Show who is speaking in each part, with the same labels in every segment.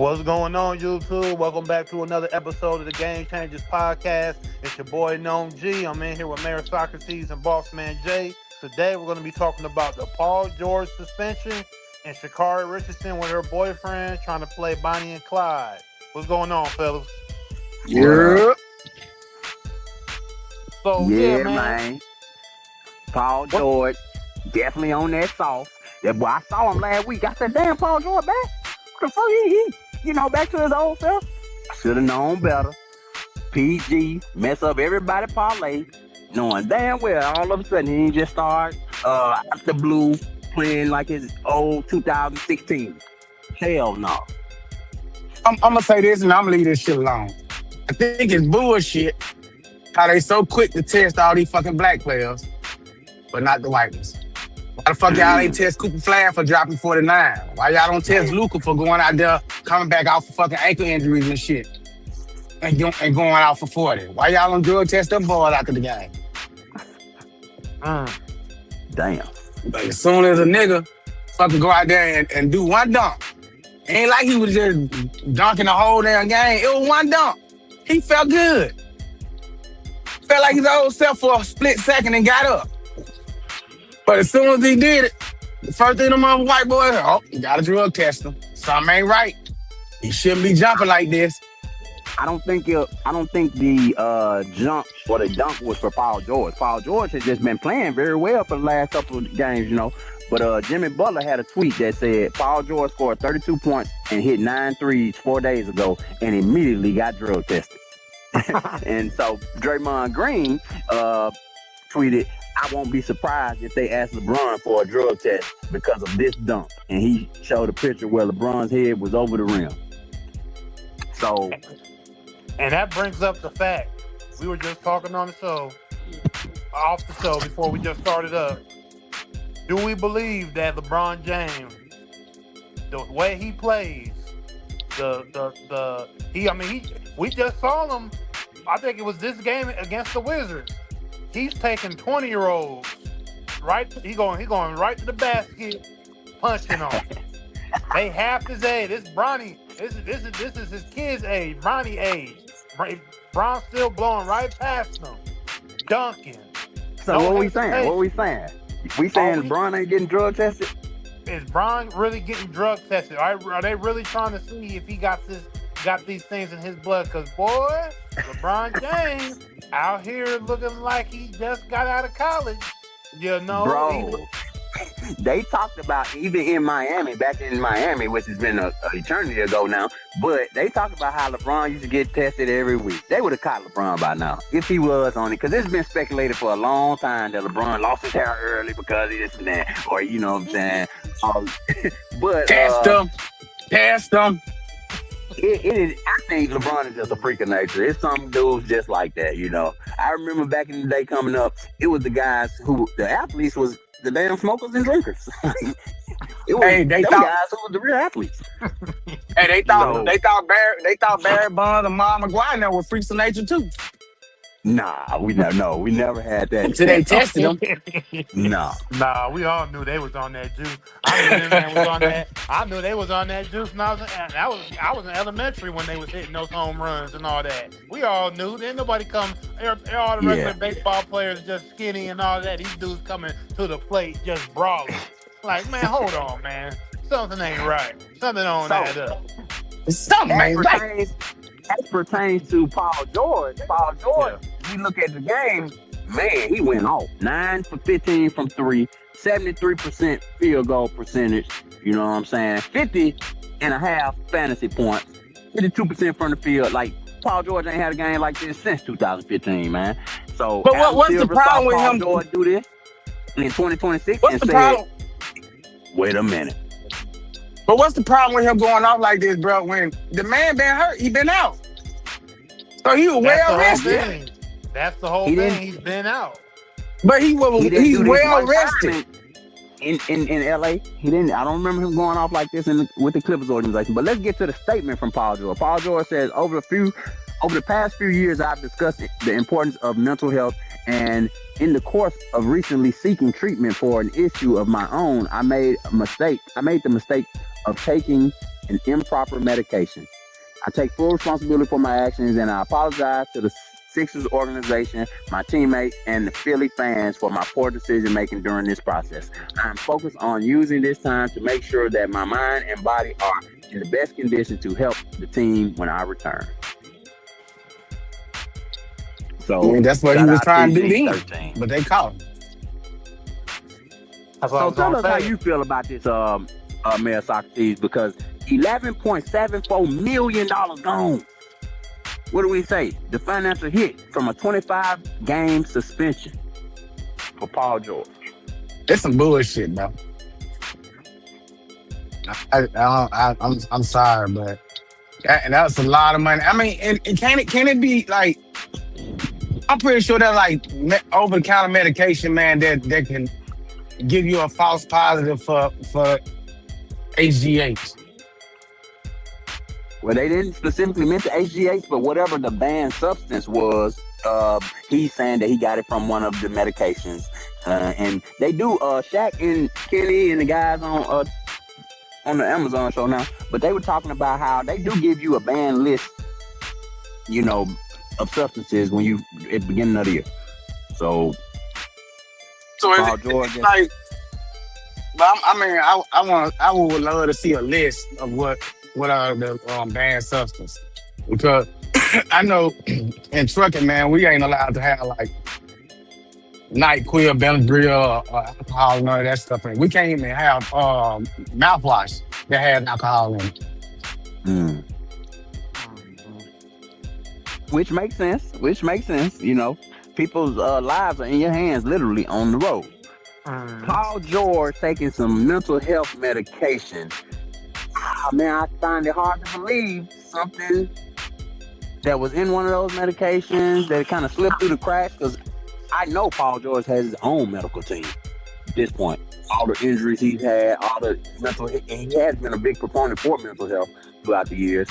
Speaker 1: What's going on, YouTube? Welcome back to another episode of the Game Changers Podcast. It's your boy, Gnome G. I'm in here with Mayor Socrates and Boss Man Jay. Today, we're going to be talking about the Paul George suspension and Sha'Carri Richardson with her boyfriend trying to play Bonnie and Clyde. What's going on, fellas?
Speaker 2: Yeah.
Speaker 1: So,
Speaker 2: Yeah,
Speaker 1: man.
Speaker 2: man. Paul George, definitely on that sauce. That boy, I saw him last week. I said, damn, Paul George back? What the fuck he back to his old self? Should have known better. PG, mess up everybody parlay, knowing damn well all of a sudden he just start out the blue playing like his old 2016. Hell no.
Speaker 3: I'm gonna say this and I'm gonna leave this shit alone. I think it's bullshit how they so quick to test all these fucking black players, but not the white ones. Why the fuck y'all ain't test Cooper Flag for dropping 49? Why y'all don't test Luka for going out there, coming back out for fucking ankle injuries and shit, and going out for 40? Why y'all don't drug test them boys after the game?
Speaker 2: Damn.
Speaker 3: But as soon as a nigga fucking go out there and do one dunk, ain't like he was just dunking the whole damn game. It was one dunk. He felt good. Felt like his old self for a split second and got up. But as soon as he did it, the first thing them other white boys, you gotta drug test him. Something ain't right. He shouldn't be jumping like this.
Speaker 2: I don't think the jump or the dunk was for Paul George. Paul George has just been playing very well for the last couple of games, But Jimmy Butler had a tweet that said Paul George scored 32 points and hit 9 threes 4 days ago and immediately got drug tested. And so Draymond Green tweeted, I won't be surprised if they ask LeBron for a drug test because of this dunk. And he showed a picture where LeBron's head was over the rim. So,
Speaker 1: And that brings up the fact, we were just talking on the show, off the show before we just started up. Do we believe that LeBron James, the way he plays, we just saw him, I think it was this game against the Wizards. He's taking 20-year-olds, right? He going right to the basket, punching them. They half his age. This is his kid's age, Bronny age. Bron's still blowing right past them, dunking.
Speaker 2: So what we saying? We saying LeBron ain't getting drug tested?
Speaker 1: Is Bron really getting drug tested? Are they really trying to see if he got these things in his blood? Because boy, LeBron James out here looking like he just got out of college.
Speaker 2: Bro, they talked about, even in Miami, back in Miami, which has been an eternity ago now, but they talked about how LeBron used to get tested every week. They would have caught LeBron by now if he was on it, because it's been speculated for a long time that LeBron lost his hair early because of this and that, or you know what I'm saying. But
Speaker 3: test them.
Speaker 2: It is. I think LeBron is just a freak of nature. It's some dudes just like that, I remember back in the day coming up, it was the guys the athletes was the damn smokers and drinkers. It was guys who were the real athletes.
Speaker 3: Hey, they thought Barry Bonds and Mark McGuire were freaks of nature too.
Speaker 2: Nah, we never had that.
Speaker 3: Until they tested them.
Speaker 2: Nah,
Speaker 1: we all knew they was on that juice. I knew them man was on that. I knew they was on that juice, and I was in elementary when they was hitting those home runs and all that. We all knew. Then nobody come. All the regular baseball players just skinny and all that. These dudes coming to the plate just brawling. Like, man, hold on, man. Something ain't right. Something don't add up.
Speaker 3: Something ain't right.
Speaker 2: As pertains to Paul George, you look at the game, man, he went off. 9 for 15 from 3, 73% field goal percentage, you know what I'm saying? 50.5 fantasy points, 52% from the field. Like, Paul George ain't had a game like this since 2015, man. So,
Speaker 3: but what's the problem with him?
Speaker 2: George do this? in 2026
Speaker 3: What's
Speaker 2: and
Speaker 3: the
Speaker 2: said,
Speaker 3: problem?
Speaker 2: "Wait a minute."
Speaker 3: But what's the problem with him going off like this, bro? When the man been hurt, he been out, so he was
Speaker 1: That's the
Speaker 3: well
Speaker 1: whole
Speaker 3: rested.
Speaker 1: thing. That's the whole
Speaker 2: He
Speaker 1: thing.
Speaker 2: didn't.
Speaker 1: He's been out.
Speaker 3: But
Speaker 2: He didn't
Speaker 3: he's
Speaker 2: do this
Speaker 3: well
Speaker 2: one
Speaker 3: rested.
Speaker 2: time in LA. He didn't. I don't remember him going off like this with the Clippers organization. But let's get to the statement from Paul George. Paul George says, over the past few years, I've discussed the importance of mental health, and in the course of recently seeking treatment for an issue of my own, I made a mistake. I made the mistake of taking an improper medication. I take full responsibility for my actions, and I apologize to the Sixers organization, my teammates, and the Philly fans for my poor decision making during this process. I'm focused on using this time to make sure that my mind and body are in the best condition to help the team when I return.
Speaker 3: I mean,
Speaker 2: So
Speaker 3: that's what he
Speaker 2: shout
Speaker 3: was
Speaker 2: out
Speaker 3: trying to do then,
Speaker 2: PG-13.
Speaker 3: but they caught him.
Speaker 1: That's what I
Speaker 2: So
Speaker 1: was
Speaker 2: tell
Speaker 1: gonna
Speaker 2: us how
Speaker 1: say.
Speaker 2: you feel about this, Mayor Socrates, because $11.74 million gone. What do we say? The financial hit from a 25-game suspension for Paul George.
Speaker 3: It's some bullshit, bro. I'm sorry, but that's a lot of money. I mean, and can it be like? I'm pretty sure that like over-the-counter medication, man, that can give you a false positive for HGH.
Speaker 2: Well, they didn't specifically mention HGH, but whatever the banned substance was, he's saying that he got it from one of the medications. And they do, Shaq and Kenny and the guys on the Amazon show now, but they were talking about how they do give you a banned list, of substances when you at the beginning of the year. So Paul George,
Speaker 3: it's like, but I would love to see a list of what are the banned substances, because I know in trucking, man, we ain't allowed to have like NyQuil, Benadryl, or alcohol, none of that stuff. And we can't even have mouthwash that has alcohol in it.
Speaker 2: Which makes sense. People's lives are in your hands, literally on the road. Paul George taking some mental health medication. Man, I find it hard to believe something that was in one of those medications that kind of slipped through the cracks, because I know Paul George has his own medical team at this point. All the injuries he's had, all the mental, and he has been a big proponent for mental health throughout the years.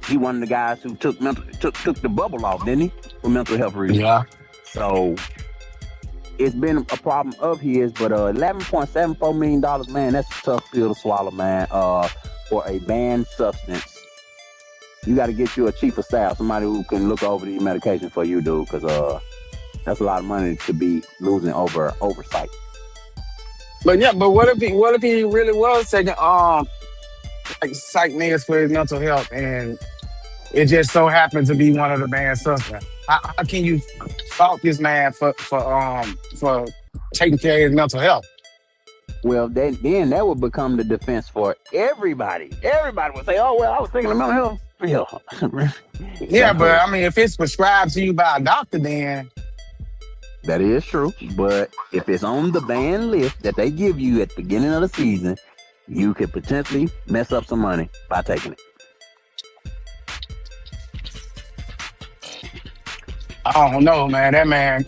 Speaker 2: He one of the guys who took the bubble off, didn't he, for mental health reasons?
Speaker 3: Yeah.
Speaker 2: So it's been a problem of his, but $11.74 million, man, that's a tough pill to swallow, man. For a banned substance, you got to get you a chief of staff, somebody who can look over the medication for you, dude, because that's a lot of money to be losing over oversight.
Speaker 3: But what if he really was taking like psych meds for his mental health, and it just so happened to be one of the banned substances? How can you fault this man for taking care of his mental health?
Speaker 2: Well, then that would become the defense for everybody. Everybody would say, "Oh, well, I was taking the mental health."
Speaker 3: Yeah, but I mean, if it's prescribed to you by a doctor, then
Speaker 2: that is true. But if it's on the banned list that they give you at the beginning of the season, you could potentially mess up some money by taking it.
Speaker 3: I don't know, man. That man,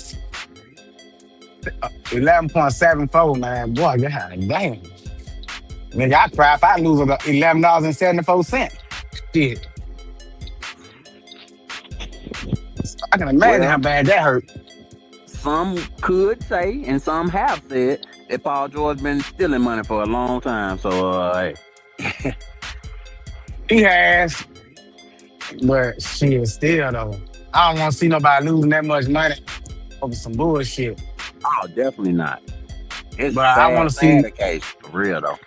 Speaker 3: 11.74, man. Boy, god damn. Nigga, I cry if I lose $11.74. Shit. I can imagine how bad that hurt.
Speaker 2: Some could say, and some have said, that Paul George been stealing money for a long time. So, hey.
Speaker 3: He has. But shit, still though, I don't want to see nobody losing that much money over some bullshit.
Speaker 2: Oh, definitely not. It's
Speaker 3: but I want to see
Speaker 2: the case for real though.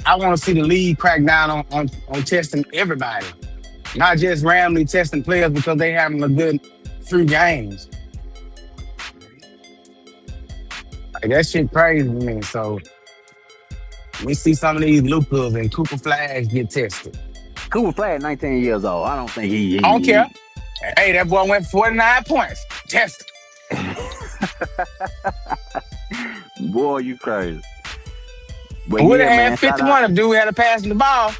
Speaker 3: I want to see the league crack down on testing everybody, not just randomly testing players because they having a good few games. Like, that shit crazy to me. So we see some of these Lucas and Cooper Flags get tested.
Speaker 2: Cooper Flag, 19 years old. I don't think he
Speaker 3: I don't care. Hey, that boy went 49 points. Test it.
Speaker 2: Boy, you crazy. But
Speaker 3: Would have
Speaker 2: yeah,
Speaker 3: had
Speaker 2: man, shout
Speaker 3: 51
Speaker 2: out.
Speaker 3: if dude had a passing the ball.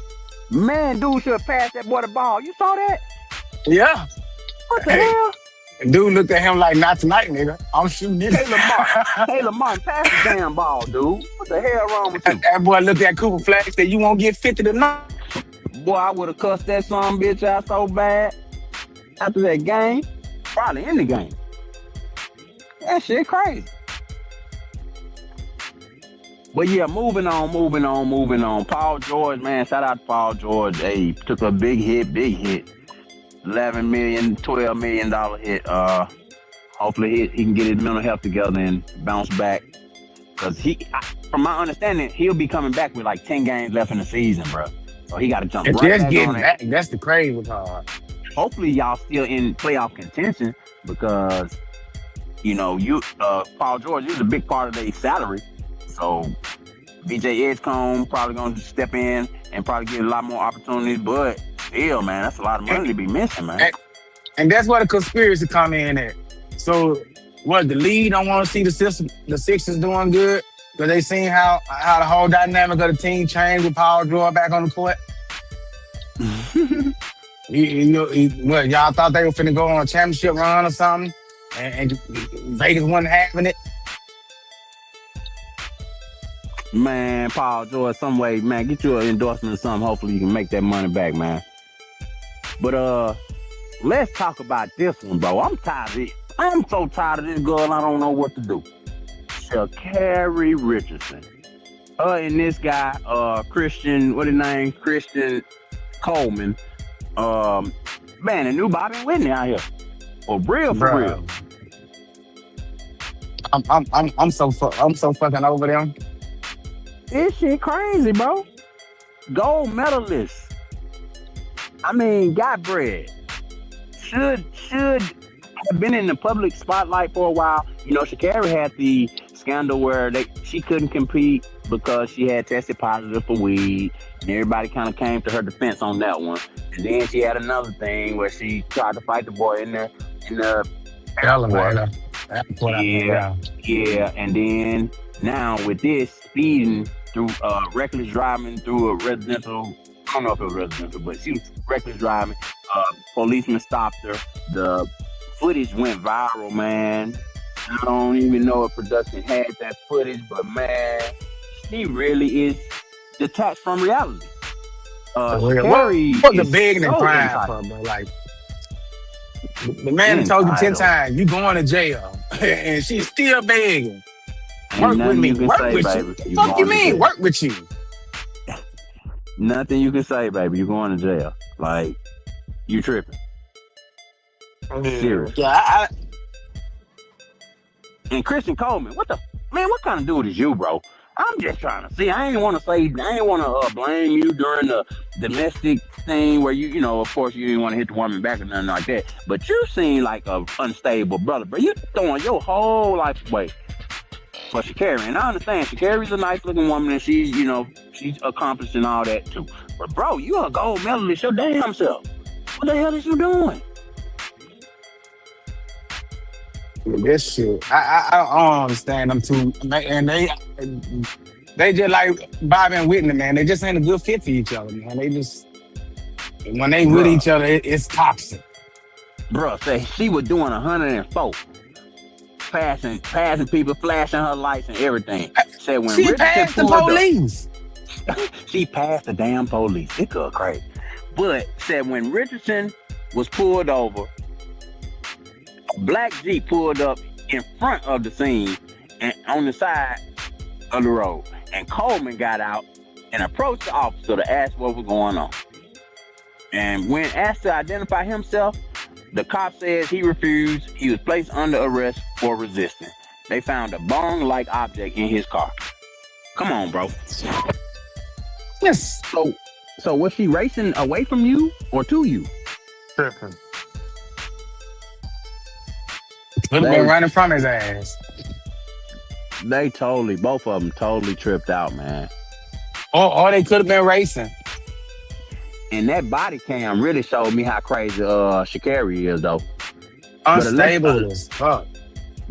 Speaker 2: Man, dude should have passed that boy the ball. You saw that?
Speaker 3: Yeah.
Speaker 2: What the
Speaker 3: Hey,
Speaker 2: hell?
Speaker 3: and dude looked at him like, not tonight, nigga. I'm shooting this.
Speaker 2: Hey, Lamar, pass the damn ball, dude. What the hell wrong with you?
Speaker 3: That boy looked at Cooper Flag, said, you won't get 50 tonight.
Speaker 2: Boy, I would have cussed that son bitch out so bad after that game. Probably in the game. That shit crazy. But yeah, moving on. Paul George, man, shout out to Paul George. Hey, took a big hit. $11 million, $12 million hit. Hopefully he can get his mental health together and bounce back. Because from my understanding, he'll be coming back with like 10 games left in the season, bro. So he got to jump
Speaker 3: If
Speaker 2: right
Speaker 3: just
Speaker 2: back
Speaker 3: getting
Speaker 2: on it.
Speaker 3: back, that's the crazy part.
Speaker 2: Hopefully y'all still in playoff contention because, Paul George is a big part of their salary. So BJ Edgecombe probably going to step in and probably get a lot more opportunities. But still, man, that's a lot of money to be missing, man.
Speaker 3: And that's where the conspiracy come in at. So what, the league don't want to see the Sixers doing good? Because they seen how the whole dynamic of the team changed with Paul George back on the court. What, y'all thought they were finna go on a championship run or something? And Vegas wasn't having it?
Speaker 2: Man, Paul George, some way, man, get you an endorsement or something. Hopefully you can make that money back, man. But let's talk about this one, bro. I'm tired of it. I'm so tired of this girl, I don't know what to do. Sha'Carri Richardson. And this guy, Christian, what his name? Christian Coleman. Man, the new Bobby Whitney out here. For real.
Speaker 3: I'm so fucking over them.
Speaker 2: This shit crazy, bro. Gold medalist. I mean, got bread. Should have been in the public spotlight for a while. Sha'Carri had the scandal where she couldn't compete because she had tested positive for weed, and everybody kind of came to her defense on that one. And then she had another thing where she tried to fight the boy in the
Speaker 3: Elevator.
Speaker 2: Yeah. And then now with this speeding through reckless driving through a residential, I don't know if it was residential, but she was reckless driving. Policeman stopped her. The footage went viral, man. I don't even know if production had that footage, but man, she really is detached from reality. Sha'Carri
Speaker 3: What the
Speaker 2: is
Speaker 3: begging and
Speaker 2: so
Speaker 3: crying
Speaker 2: entitled.
Speaker 3: for, bro? Like, the man told you 10 times, you going to jail, and she's still begging. Work with me. Work with you. Fuck you mean? Work with you.
Speaker 2: Nothing you can say, baby. You're going to jail. Like, you tripping. Serious.
Speaker 3: Yeah,
Speaker 2: And Christian Coleman, what kind of dude is you, bro? I'm just trying to see. I ain't want to blame you during the domestic thing where of course you didn't want to hit the woman back or nothing like that. But you seem like a unstable brother, bro. You throwing your whole life away for Sha'Carri. And I understand Sha'Carri's a nice looking woman and she's accomplished and all that too. But bro, you a gold medalist your damn self. What the hell is you doing?
Speaker 3: this shit. I don't understand them two. And they just like Bobby and Whitney, man. They just ain't a good fit for each other, man. They just, when they with each other, it's toxic.
Speaker 2: Bro, say she was doing 104. Passing people, flashing her lights and everything. Said when
Speaker 3: she passed the police.
Speaker 2: She passed the damn police. It got crazy. But said when Richardson was pulled over, a black Jeep pulled up in front of the scene and on the side of the road. And Coleman got out and approached the officer to ask what was going on. And when asked to identify himself, the cop says he refused. He was placed under arrest for resisting. They found a bong-like object in his car. Come on, bro.
Speaker 3: Yes.
Speaker 2: So was she racing away from you or to you?
Speaker 1: Tripping.
Speaker 3: Could have been running from his ass.
Speaker 2: They both of them totally tripped out, man.
Speaker 3: Or they could have been racing.
Speaker 2: And that body cam really showed me how crazy Sha'Carri is, though.
Speaker 3: Unstable as fuck.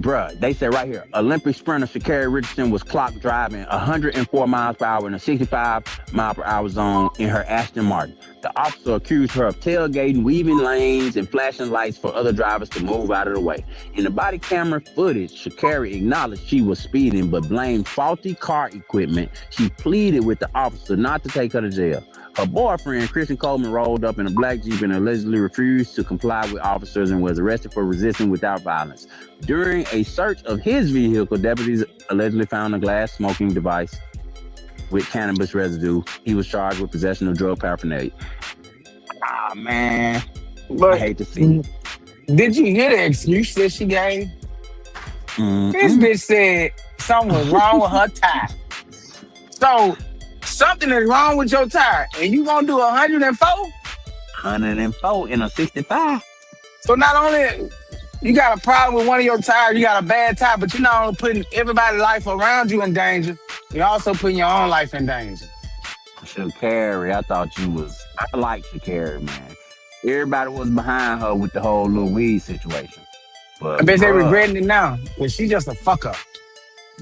Speaker 2: Bruh, they said right here, Olympic sprinter Sha'Carri Richardson was clocked driving 104 miles per hour in a 65 mile per hour zone in her Aston Martin. The officer accused her of tailgating, weaving lanes, and flashing lights for other drivers to move out of the way. In the body camera footage, Sha'Carri acknowledged she was speeding, but blamed faulty car equipment. She pleaded with the officer not to take her to jail. Her boyfriend, Christian Coleman, rolled up in a black Jeep and allegedly refused to comply with officers and was arrested for resisting without violence. During a search of his vehicle, deputies allegedly found a glass smoking device with cannabis residue. He was charged with possession of drug paraphernalia. Ah, man.
Speaker 3: But
Speaker 2: I hate to see it.
Speaker 3: did you hear the excuse that she gave?
Speaker 2: Mm-mm.
Speaker 3: This bitch said something was wrong with her tire. So something is wrong with your tire, and you gonna do 104?
Speaker 2: 104 in a 65.
Speaker 3: So not only you got a problem with one of your tires, you got a bad tire, but you're not only putting everybody's life around you in danger, you're also putting your own life in danger.
Speaker 2: Sha'Carri, I thought you was. I like Sha'Carri, man. Everybody was behind her with the whole little weed situation. But
Speaker 3: I bet they
Speaker 2: bruh,
Speaker 3: regretting it now, because she just a fuck up.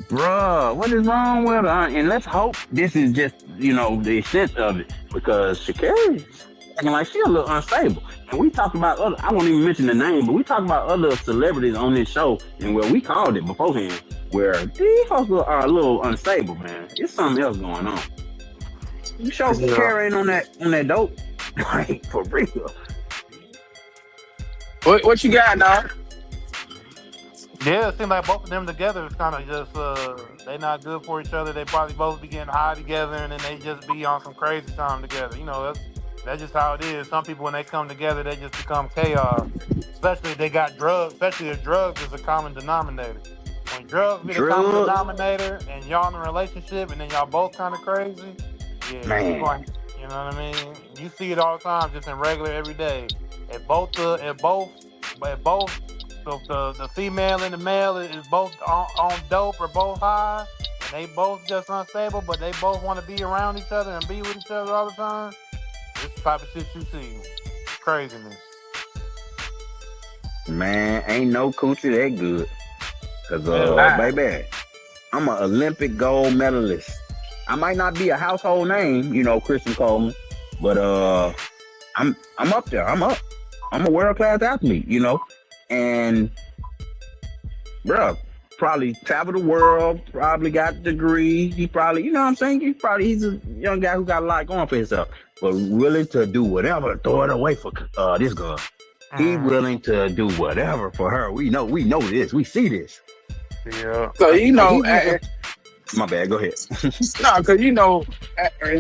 Speaker 2: Bruh, what is wrong with her? And let's hope this is just, the extent of it. Because Sha'Carri's acting like she a little unstable. And we talked about other, I won't even mention the name, but we talked about other celebrities on this show, and where we called it beforehand, where these folks are a little unstable, man. It's something else going on. You sure Sha'Carri ain't on that dope? Like, for real.
Speaker 3: What you got, dog?
Speaker 1: Yeah, it seems like both of them together is kind of just, they not good for each other. They probably both be getting high together, and then they just be on some crazy time together. That's just how it is. Some people, when they come together, they just become chaos. Especially if they got drugs, especially if drugs is a common denominator. When drugs be the common denominator, and y'all in a relationship, and then y'all both kind of crazy, yeah,
Speaker 2: Man.
Speaker 1: you know what I mean? You see it all the time, just in regular everyday. If both the female and the male is both on dope or both high, and they both just unstable, but they both want to be around each other and be with each other all the time, this type of shit you see. Craziness.
Speaker 2: Man, ain't no coochie that good. Cause baby, I'm an Olympic gold medalist. I might not be a household name, Christian Coleman, but I'm up there. I'm a world-class athlete, and bruh, probably traveled the world, probably got a degree. He probably, you know what I'm saying? He's a young guy who got a lot going for himself, but willing to do whatever, throw it away for this girl. He willing to do whatever for her. We know this. We see this.
Speaker 1: Yeah.
Speaker 3: So
Speaker 2: my bad. Go ahead.
Speaker 3: no, because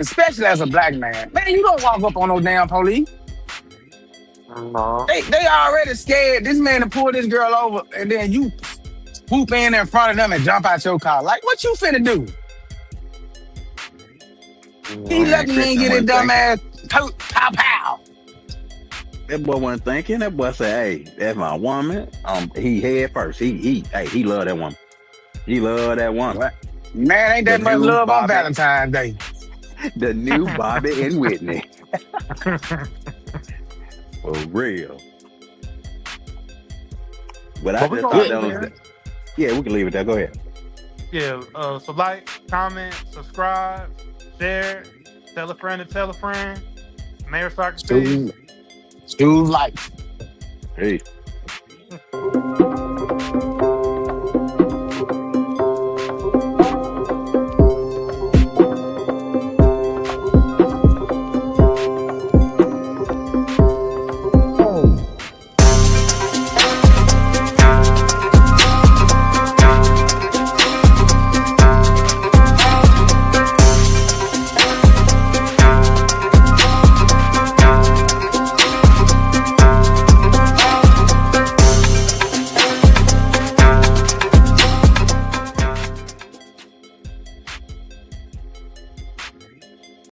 Speaker 3: especially as a black man, you don't walk up on no damn police.
Speaker 1: No.
Speaker 3: They already scared this man to pull this girl over, and then you swoop in front of them and jump out your car. Like, what you finna do? He lucky he ain't get his dumb ass pow pow.
Speaker 2: That boy wasn't thinking. That boy said, "Hey, that's my woman." He head first. He love that woman. He love that woman.
Speaker 3: Man, ain't that much love on Valentine's Day.
Speaker 2: The new Bobby and Whitney. For real. But I just thought that was... Yeah, we can leave it there. Go ahead.
Speaker 1: Yeah, so like, comment, subscribe, share, tell a friend to tell a friend. Mayor Socrates.
Speaker 3: Choose life.
Speaker 2: Hey.